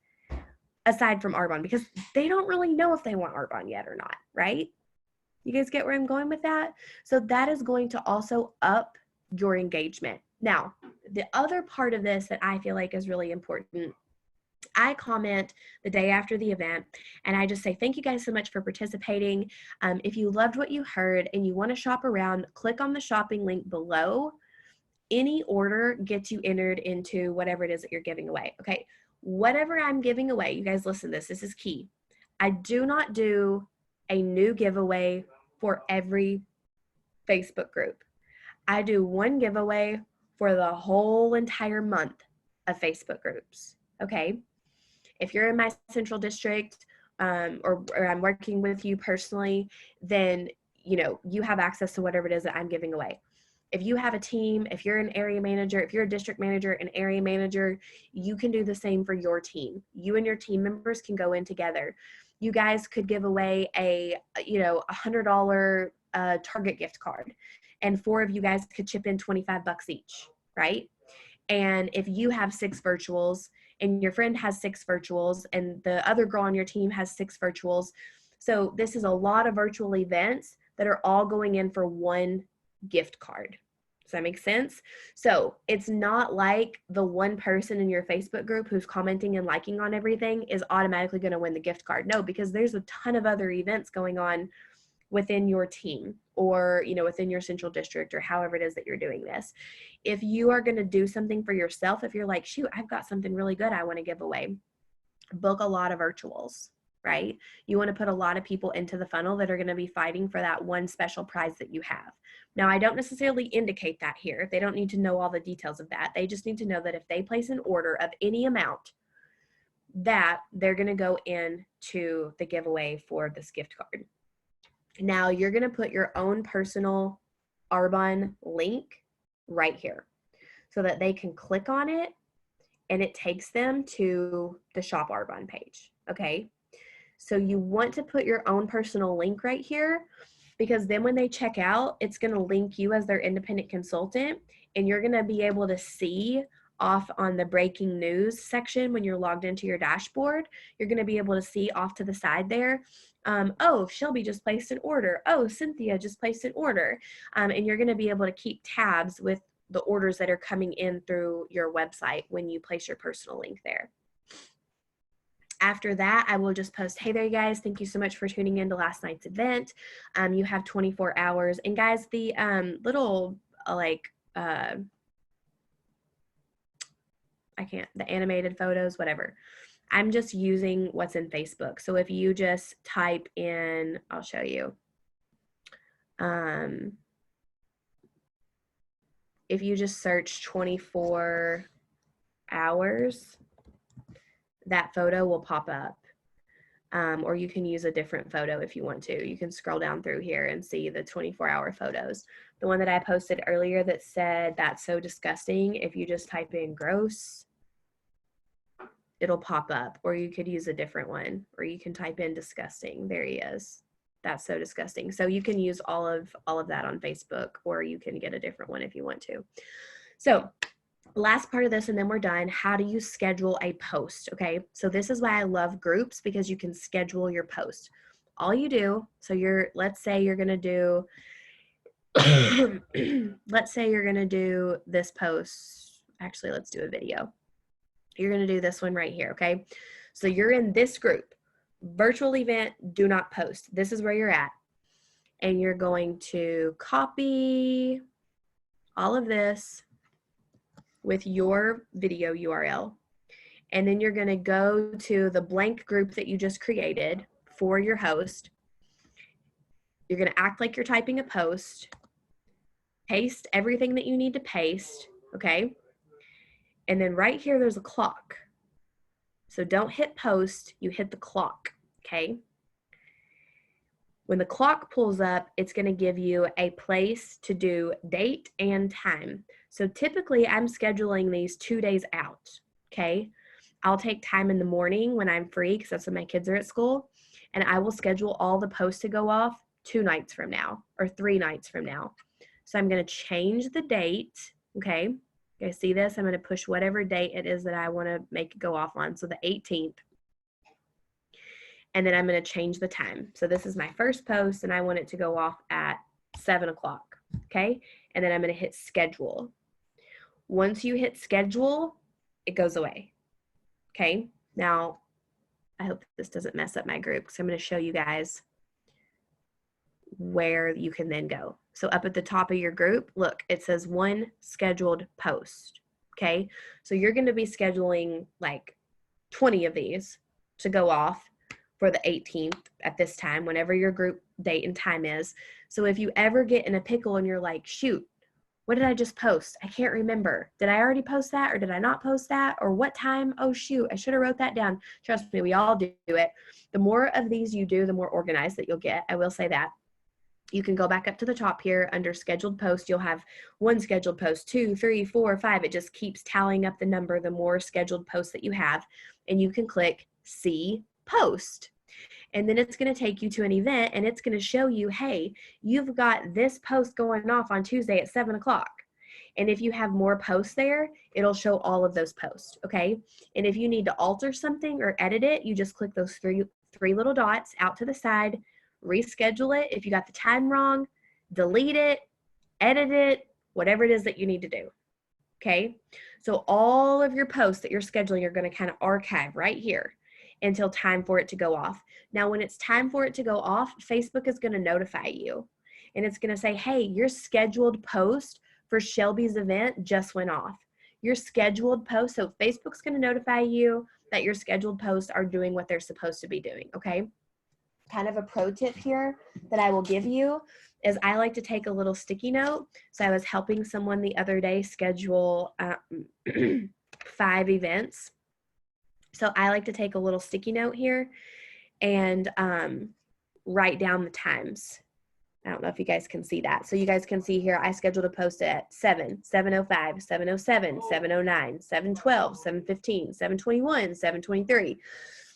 aside from Arbonne, because they don't really know if they want Arbonne yet or not, right? You guys get where I'm going with that? So that is going to also up your engagement. Now, the other part of this that I feel like is really important, I comment the day after the event and I just say, thank you guys so much for participating. If you loved what you heard and you want to shop around, click on the shopping link below. Any order gets you entered into whatever it is that you're giving away. Okay, whatever I'm giving away, you guys listen to this, this is key. I do not do a new giveaway for every Facebook group. I do one giveaway for the whole entire month of Facebook groups, okay? If you're in my central district or I'm working with you personally, then you have access to whatever it is that I'm giving away. If you have a team, if you're an area manager, if you're a district manager, an area manager, you can do the same for your team. You and your team members can go in together. You guys could give away a $100 Target gift card, and 4 of you guys could chip in $25 each, right? And if you have 6 virtuals and your friend has 6 virtuals and the other girl on your team has 6 virtuals, so this is a lot of virtual events that are all going in for one gift card. Does that make sense? So it's not like the one person in your Facebook group who's commenting and liking on everything is automatically going to win the gift card. No, because there's a ton of other events going on within your team, or, you know, within your central district, or however it is that you're doing this. If you are going to do something for yourself, if you're like, shoot, I've got something really good I want to give away, book a lot of virtuals, right? You want to put a lot of people into the funnel that are going to be fighting for that one special prize that you have. Now, I don't necessarily indicate that here. They don't need to know all the details of that. They just need to know that if they place an order of any amount, that they're going to go into the giveaway for this gift card. Now, you're going to put your own personal Arbonne link right here so that they can click on it and it takes them to the Shop Arbonne page, okay? So you want to put your own personal link right here, because then when they check out, it's going to link you as their independent consultant, and you're going to be able to see off on the breaking news section when you're logged into your dashboard. You're going to be able to see off to the side there, oh, Shelby just placed an order. Oh, Cynthia just placed an order. And you're going to be able to keep tabs with the orders that are coming in through your website when you place your personal link there. After that, I will just post, hey there, you guys, thank you so much for tuning in to last night's event. You have 24 hours. And guys, the little the animated photos, whatever, I'm just using what's in Facebook. So if you just type in, I'll show you. If you just search 24 hours, that photo will pop up. Or you can use a different photo if you want to. You can scroll down through here and see the 24-hour photos. The one that I posted earlier that said, that's so disgusting, if you just type in gross, it'll pop up. Or you could use a different one, or you can type in disgusting. There he is. That's so disgusting. So you can use all of that on Facebook, or you can get a different one if you want to. So last part of this, and then we're done. How do you schedule a post? Okay, so this is why I love groups, because you can schedule your post. All you do, so let's say you're gonna do let's say you're gonna do this post. Actually, let's do a video. You're gonna do this one right here, okay? So you're in this group, virtual event, do not post. This is where you're at. And you're going to copy all of this with your video URL. And then you're going to go to the blank group that you just created for your host. You're going to act like you're typing a post, paste everything that you need to paste, okay? And then right here, there's a clock. So don't hit post, you hit the clock, okay? When the clock pulls up, it's going to give you a place to do date and time. So typically I'm scheduling these 2 days out, okay? I'll take time in the morning when I'm free, because that's when my kids are at school, and I will schedule all the posts to go off 2 nights from now, or 3 nights from now. So I'm going to change the date, okay? You guys see this? I'm going to push whatever date it is that I want to make it go off on, so the 18th. And then I'm going to change the time. So this is my first post, and I want it to go off at 7 o'clock, okay? And then I'm going to hit schedule. Once you hit schedule, it goes away, okay? Now, I hope this doesn't mess up my group, because I'm going to show you guys where you can then go. So up at the top of your group, look, it says 1 scheduled post, okay? So you're going to be scheduling like 20 of these to go off for the 18th at this time, whenever your group date and time is. So if you ever get in a pickle and you're like, shoot, what did I just post? I can't remember. Did I already post that, or did I not post that? Or what time? Oh, shoot, I should have wrote that down. Trust me, we all do it. The more of these you do, the more organized that you'll get. I will say that. You can go back up to the top here under scheduled post. You'll have 1 scheduled post, 2, 3, 4, 5. It just keeps tallying up the number, the more scheduled posts that you have. And you can click see post. And then it's going to take you to an event, and it's going to show you, hey, you've got this post going off on Tuesday at 7 o'clock. And if you have more posts there, it'll show all of those posts, okay? And if you need to alter something or edit it, you just click those three little dots out to the side, reschedule it. If you got the time wrong, delete it, edit it, whatever it is that you need to do. Okay. So all of your posts that you're scheduling, you're going to kind of archive right here until time for it to go off. Now, when it's time for it to go off, Facebook is going to notify you and it's going to say, hey, your scheduled post for Shelby's event just went off. Your scheduled post. So Facebook's going to notify you that your scheduled posts are doing what they're supposed to be doing. Okay. Kind of a pro tip here that I will give you is I like to take a little sticky note. So I was helping someone the other day schedule 5 events. So I like to take a little sticky note here and write down the times. I don't know if you guys can see that. So you guys can see here, I scheduled a post at 7, 7:05, 7:07, 7:09, 7:12, 7:15, 7:21, 7:23.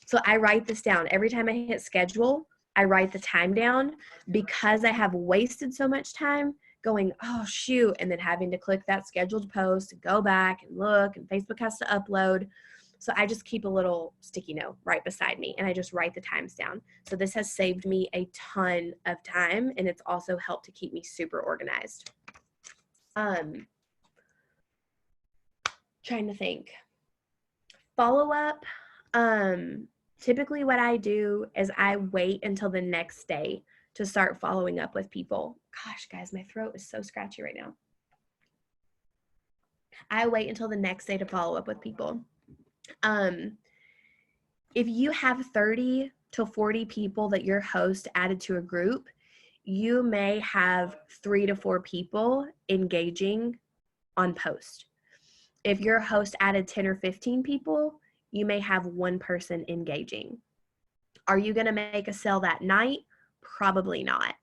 So I write this down. Every time I hit schedule, I write the time down because I have wasted so much time going, oh, shoot, and then having to click that scheduled post, go back and look, and Facebook has to upload. So I just keep a little sticky note right beside me, and I just write the times down. So this has saved me a ton of time, and it's also helped to keep me super organized. Trying to think. Follow up. Typically what I do is I wait until the next day to start following up with people. Gosh, guys, my throat is so scratchy right now. I wait until the next day to follow up with people. If you have 30 to 40 people that your host added to a group, you may have 3 to 4 people engaging on post. If your host added 10 or 15 people, you may have 1 person engaging. Are you going to make a sale that night? Probably not.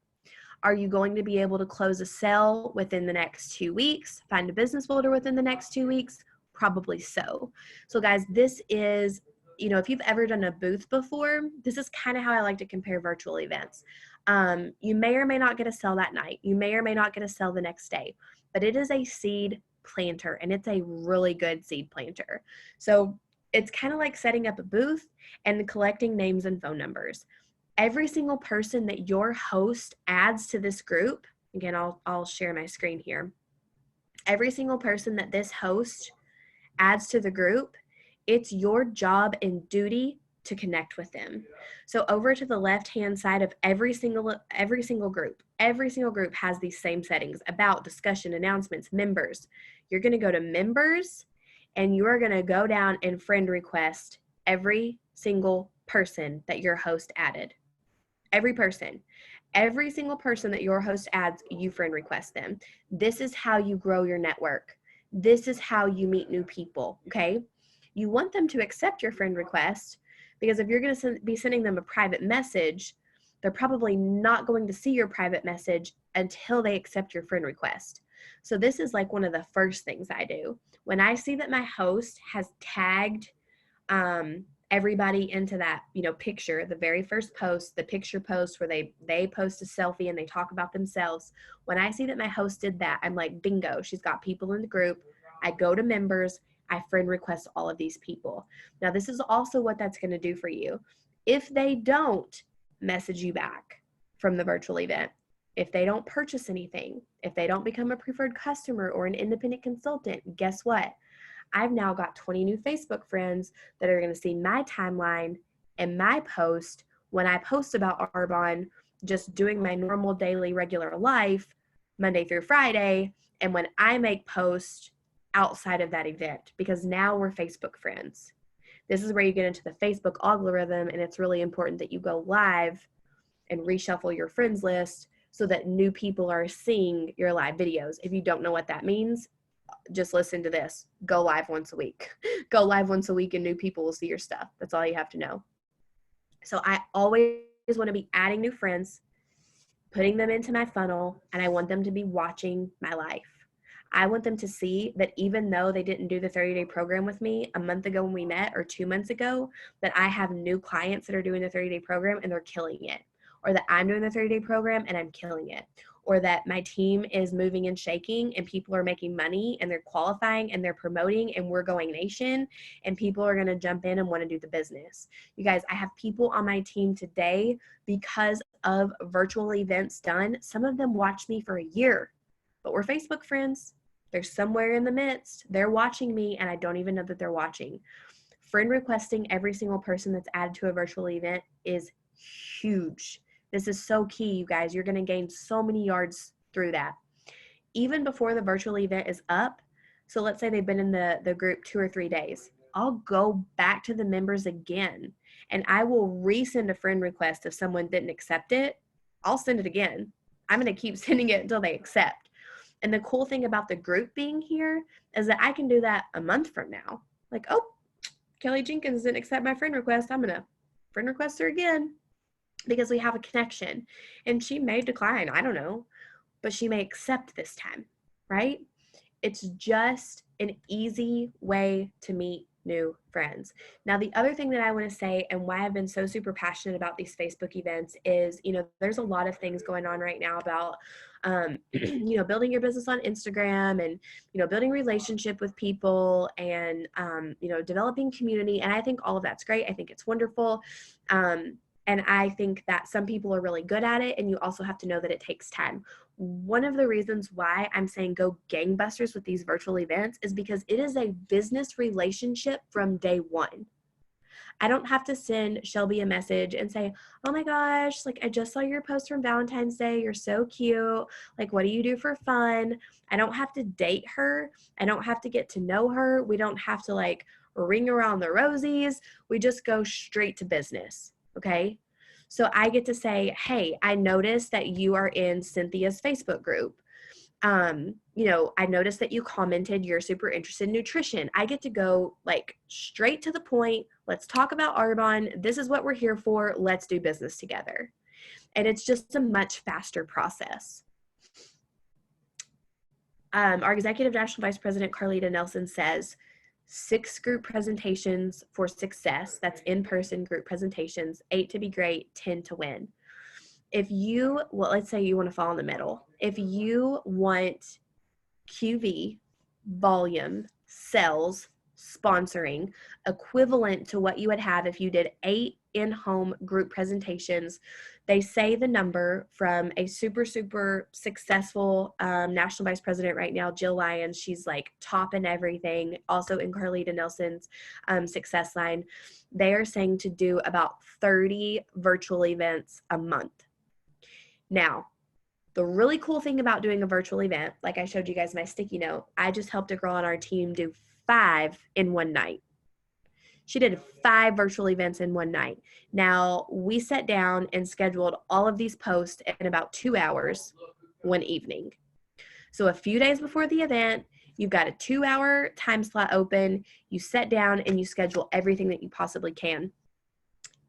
Are you going to be able to close a sale within the next 2 weeks? Find a business builder within the next 2 weeks? Probably so. So guys, this is, if you've ever done a booth before, this is kind of how I like to compare virtual events. You may or may not get a sale that night. You may or may not get a sale the next day, but it is a seed planter, and it's a really good seed planter. So it's kind of like setting up a booth and collecting names and phone numbers. Every single person that your host adds to this group, again, I'll share my screen here. Every single person that this host adds to the group, it's your job and duty to connect with them. So over to the left-hand side of every single group has these same settings: about, discussion, announcements, members. You're going to go to members, and you are going to go down and friend request every single person that your host added. Every single person that your host adds, you friend request them. This is how you grow your network. This is how you meet new people, okay? You want them to accept your friend request, because if you're going to be sending them a private message, they're probably not going to see your private message until they accept your friend request. So this is like one of the first things I do. When I see that my host has tagged everybody into that, picture, the very first post, the picture post where they post a selfie and they talk about themselves. When I see that my host did that, I'm like, bingo, she's got people in the group. I go to members, I friend request all of these people. Now, this is also what that's going to do for you. If they don't message you back from the virtual event, if they don't purchase anything, if they don't become a preferred customer or an independent consultant, guess what? I've now got 20 new Facebook friends that are going to see my timeline and my post when I post about Arbonne, just doing my normal daily regular life, Monday through Friday, and when I make posts outside of that event, because now we're Facebook friends. This is where you get into the Facebook algorithm, and it's really important that you go live and reshuffle your friends list so that new people are seeing your live videos. If you don't know what that means, just listen to this. Go live once a week. Go live once a week and new people will see your stuff. That's all you have to know. So I always want to be adding new friends, putting them into my funnel, and I want them to be watching my life. I want them to see that even though they didn't do the 30-day program with me a month ago when we met, or 2 months ago, that I have new clients that are doing the 30-day program and they're killing it. Or that I'm doing the 30-day program and I'm killing it. Or that my team is moving and shaking and people are making money and they're qualifying and they're promoting and we're going nation and people are going to jump in and want to do the business. You guys, I have people on my team today because of virtual events done. Some of them watched me for a year. but we're Facebook friends. They're somewhere in the midst. They're watching me and I don't even know that they're watching. Friend requesting every single person that's added to a virtual event is huge. This is so key, you guys. You're going to gain so many yards through that. Even before the virtual event is up, so let's say they've been in the group 2 or 3 days, I'll go back to the members again and I will resend a friend request if someone didn't accept it. I'll send it again. I'm going to keep sending it until they accept. And the cool thing about the group being here is that I can do that a month from now. Like, oh, Kelly Jenkins didn't accept my friend request. I'm going to friend request her again because we have a connection. And she may decline, I don't know, but she may accept this time, right? It's just an easy way to meet new friends. Now, the other thing that I want to say and why I've been so super passionate about these Facebook events is, there's a lot of things going on right now about, building your business on Instagram and, building relationship with people and, developing community. And I think all of that's great. I think it's wonderful. And I think that some people are really good at it, and you also have to know that it takes time. One of the reasons why I'm saying go gangbusters with these virtual events is because it is a business relationship from day one. I don't have to send Shelby a message and say, oh my gosh, like I just saw your post from Valentine's Day. You're so cute. Like, what do you do for fun? I don't have to date her. I don't have to get to know her. We don't have to like ring around the rosies. We just go straight to business. Okay. So I get to say, hey, I noticed that you are in Cynthia's Facebook group. I noticed that you commented you're super interested in nutrition. I get to go like straight to the point. Let's talk about Arbonne. This is what we're here for. Let's do business together. And it's just a much faster process. Our Executive National Vice President, Carlita Nelson, says 6 group presentations for success. That's in-person group presentations, 8 to be great, 10 to win. Let's say you want to fall in the middle. If you want QV, volume, sales, sponsoring, equivalent to what you would have if you did 8 in-home group presentations, they say the number from a super, super successful national vice president right now, Jill Lyons. She's like top in everything, also in Carlita Nelson's success line. They are saying to do about 30 virtual events a month. Now, the really cool thing about doing a virtual event, like I showed you guys my sticky note, I just helped a girl on our team do 5 in one night. She did 5 virtual events in one night. Now, we sat down and scheduled all of these posts in about 2 hours one evening. So a few days before the event, you've got a 2-hour time slot open. You sit down and you schedule everything that you possibly can.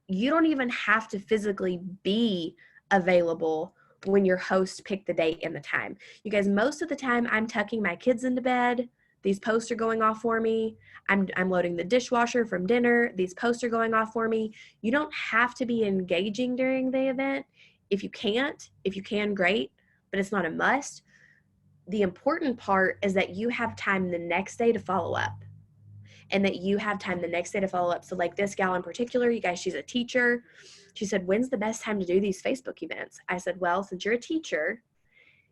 You don't even have to physically be available when your host picked the date and the time. You guys, most of the time I'm tucking my kids into bed. These posts are going off for me. I'm loading the dishwasher from dinner. These posts are going off for me. You don't have to be engaging during the event. If you can, great, but it's not a must. The important part is that you have time the next day to follow up. So like this gal in particular, you guys, she's a teacher. She said, when's the best time to do these Facebook events? I said, well, since you're a teacher,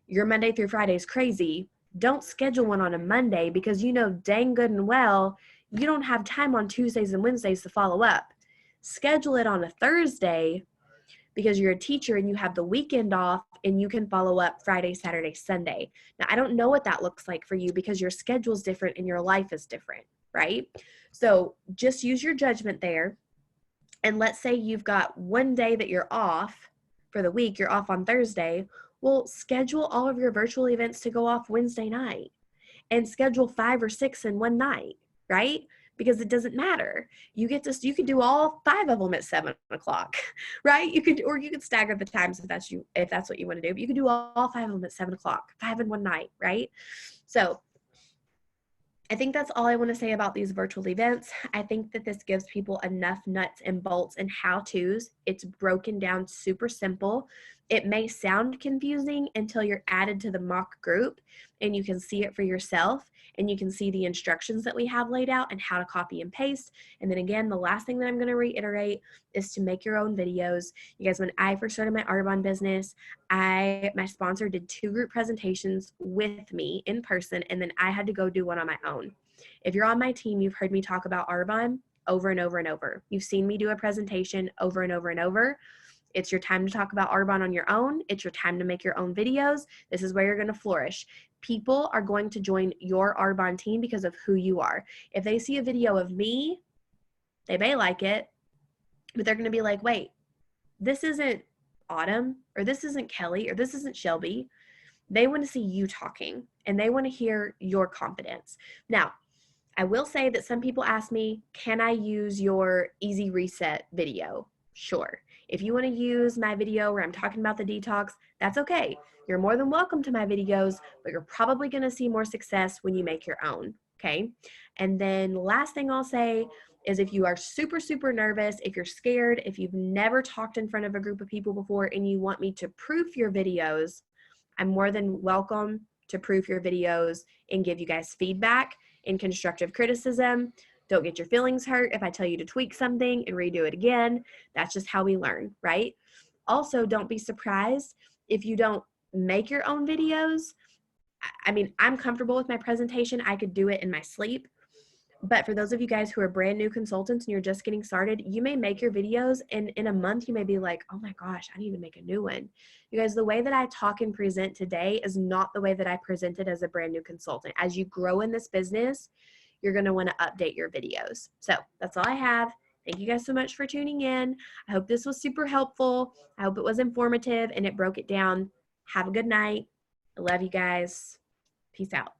your Monday through Friday is crazy. Don't schedule one on a Monday because you know dang good and well you don't have time on Tuesdays and Wednesdays to follow up. Schedule it on a Thursday because you're a teacher and you have the weekend off and you can follow up Friday, Saturday, Sunday. Now, I don't know what that looks like for you because your schedule's different and your life is different, right? So just use your judgment there. And let's say you've got one day that you're off for the week, you're off on Thursday. Well, schedule all of your virtual events to go off Wednesday night and schedule 5 or 6 in one night, right? Because it doesn't matter. You could do all 5 of them at 7 o'clock, right? You could stagger the times if that's what you want to do. But you could do all 5 of them at 7 o'clock, 5 in one night, right? So I think that's all I want to say about these virtual events. I think that this gives people enough nuts and bolts and how-tos. It's broken down super simple. It may sound confusing until you're added to the mock group and you can see it for yourself and you can see the instructions that we have laid out and how to copy and paste. And then again, the last thing that I'm going to reiterate is to make your own videos. You guys, when I first started my Arbonne business, my sponsor did 2 group presentations with me in person, and then I had to go do one on my own. If you're on my team, you've heard me talk about Arbonne over and over and over. You've seen me do a presentation over and over and over. It's your time to talk about Arbonne on your own. It's your time to make your own videos. This is where you're going to flourish. People are going to join your Arbonne team because of who you are. If they see a video of me, they may like it, but they're going to be like, wait, this isn't Autumn, or this isn't Kelly, or this isn't Shelby. They want to see you talking, and they want to hear your confidence. Now, I will say that some people ask me, can I use your easy reset video? Sure. If you want to use my video where I'm talking about the detox, that's okay. You're more than welcome to my videos, but you're probably going to see more success when you make your own, okay? And then last thing I'll say is if you are super, super nervous, if you're scared, if you've never talked in front of a group of people before and you want me to proof your videos, I'm more than welcome to proof your videos and give you guys feedback and constructive criticism. Don't get your feelings hurt if I tell you to tweak something and redo it again. That's just how we learn, right? Also, don't be surprised if you don't make your own videos. I mean, I'm comfortable with my presentation. I could do it in my sleep. But for those of you guys who are brand new consultants and you're just getting started, you may make your videos and in a month you may be like, oh my gosh, I need to make a new one. You guys, the way that I talk and present today is not the way that I presented as a brand new consultant. As you grow in this business, you're going to want to update your videos. So that's all I have. Thank you guys so much for tuning in. I hope this was super helpful. I hope it was informative and it broke it down. Have a good night. I love you guys. Peace out.